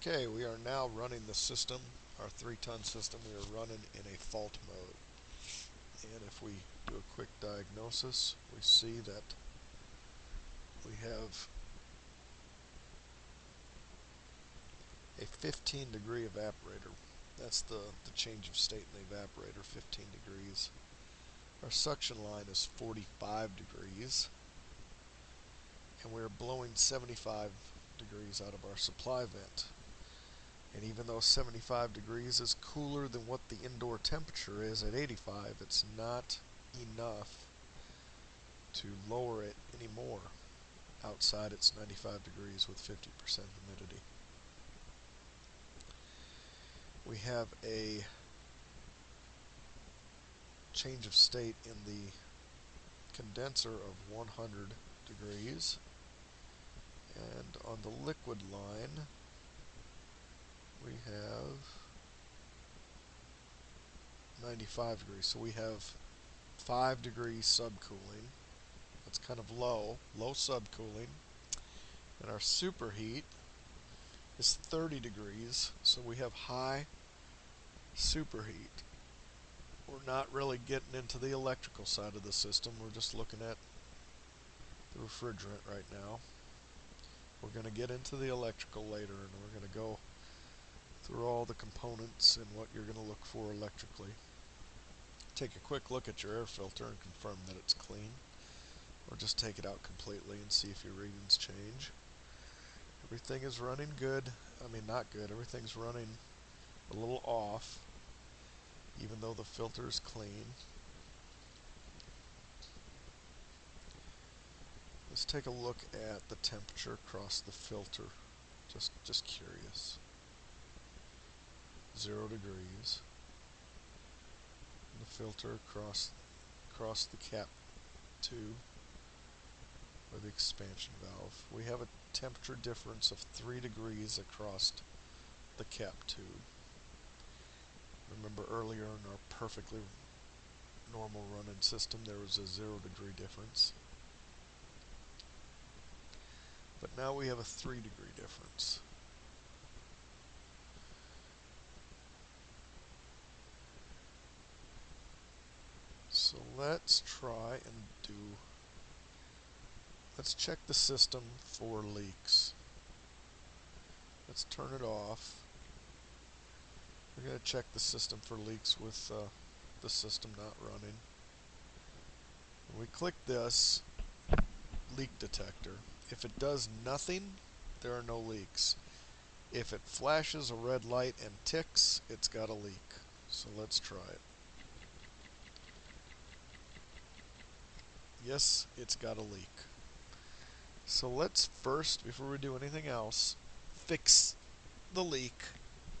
Okay, we are now running the system, our 3-ton system. We are running in a fault mode. And if we do a quick diagnosis, we see that we have a 15-degree evaporator. That's the change of state in the evaporator, 15 degrees. Our suction line is 45 degrees. And we're blowing 75 degrees out of our supply vent. And even though 75 degrees is cooler than what the indoor temperature is at 85, it's not enough to lower it anymore. Outside it's 95 degrees with 50% humidity. We have a change of state in the condenser of 100 degrees. And on the liquid line, we have 95 degrees. So we have 5 degrees subcooling. That's kind of low subcooling. And our superheat is 30 degrees, so we have high superheat. We're not really getting into the electrical side of the system. We're just looking at the refrigerant right now. We're going to get into the electrical later, and we're going to go through all the components and what you're going to look for electrically. Take a quick look at your air filter and confirm that it's clean, or just take it out completely and see if your readings change. Everything is running good. I mean, not good. Everything's running a little off, even though the filter is clean. Let's take a look at the temperature across the filter. Just curious. 0 degrees. And the filter across the cap tube, or the expansion valve. We have a temperature difference of 3 degrees across the cap tube. Remember earlier in our perfectly normal running system there was a 0 degree difference. But now we have a 3 degree difference. So let's check the system for leaks. Let's turn it off. We're going to check the system for leaks with the system not running. When we click this leak detector, if it does nothing, there are no leaks. If it flashes a red light and ticks, it's got a leak. So let's try it. Yes, it's got a leak. So let's first, before we do anything else, fix the leak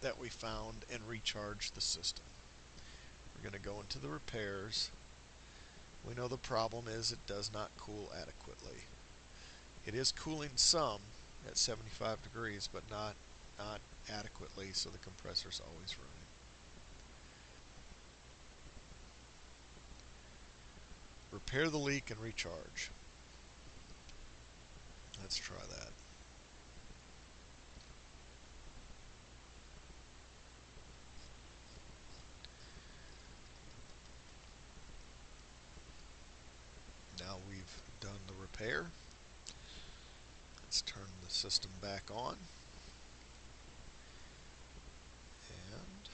that we found and recharge the system. We're going to go into the repairs. We know the problem is it does not cool adequately. It is cooling some at 75 degrees, but not adequately, so the compressor is always running. Repair the leak and recharge. Let's try that. Now we've done the repair. Let's turn the system back on. And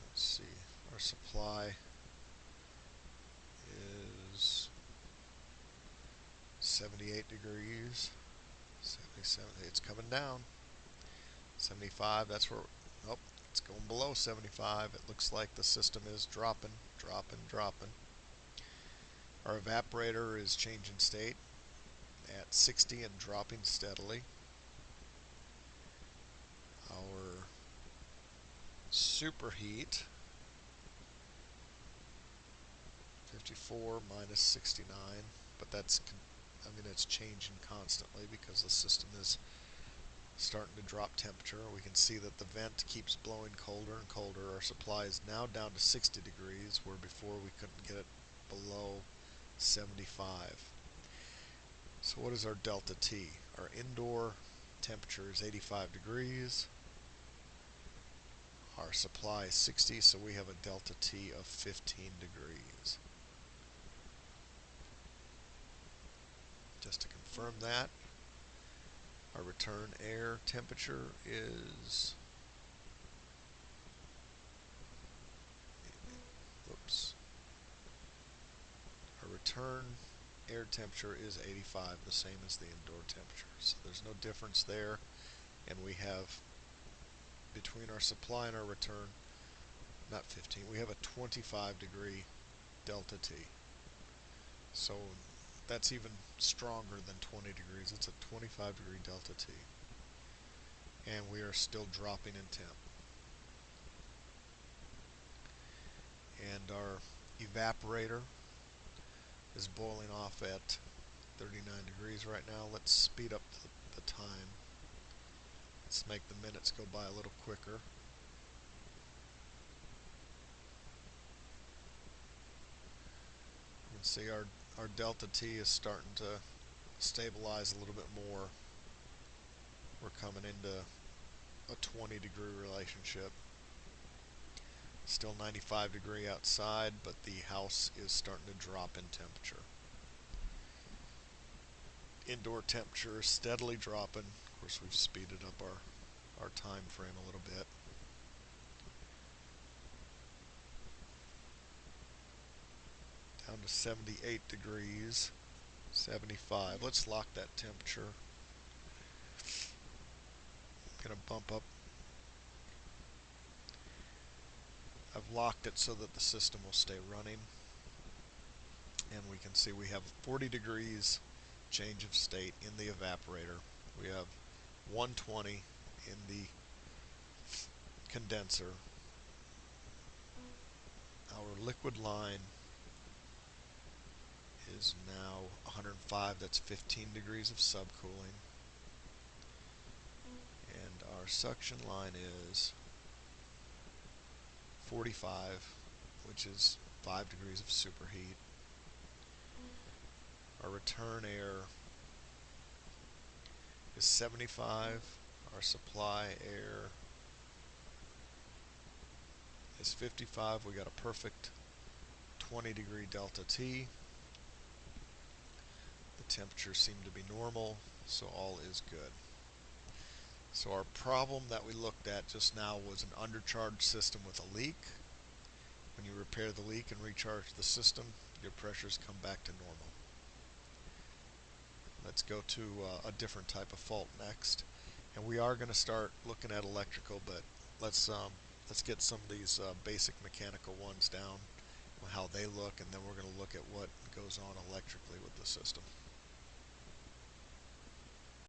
let's see, our supply is 78 degrees, 77, it's coming down. 75, that's where, oh, it's going below 75. It looks like the system is dropping. Our evaporator is changing state at 60 and dropping steadily. Our superheat, 54 minus 69, but that's, I mean, it's changing constantly because the system is starting to drop temperature. We can see that the vent keeps blowing colder and colder. Our supply is now down to 60 degrees, where before we couldn't get it below 75. So what is our delta T? Our indoor temperature is 85 degrees. Our supply is 60, so we have a delta T of 15 degrees. Just to confirm that, our return air temperature is, our return air temperature is 85, the same as the indoor temperature. So there's no difference there, and we have, between our supply and our return, not 15, we have a 25 degree delta T. So that's even stronger than 20 degrees. It's a 25 degree delta T. And we are still dropping in temp. And our evaporator is boiling off at 39 degrees right now. Let's speed up the time. Let's make the minutes go by a little quicker. You can see our delta T is starting to stabilize a little bit more. We're coming into a 20 degree relationship. Still 95 degree outside, but the house is starting to drop in temperature. Indoor temperature is steadily dropping. Of course, we've speeded up our time frame a little bit. Down to 78 degrees, 75. Let's lock that temperature. Gonna bump up. I've locked it so that the system will stay running. And we can see we have 40 degrees change of state in the evaporator. We have 120 in the condenser. Our liquid line is now 105. That's 15 degrees of subcooling. And our suction line is 45, which is 5 degrees of superheat. Our return air is 75. Our supply air is 55. We got a perfect 20 degree delta T. The temperatures seem to be normal, so all is good. So our problem that we looked at just now was an undercharged system with a leak. When you repair the leak and recharge the system, your pressures come back to normal. Let's go to a different type of fault next. And we are going to start looking at electrical, but let's get some of these basic mechanical ones down, how they look, and then we're going to look at what goes on electrically with the system.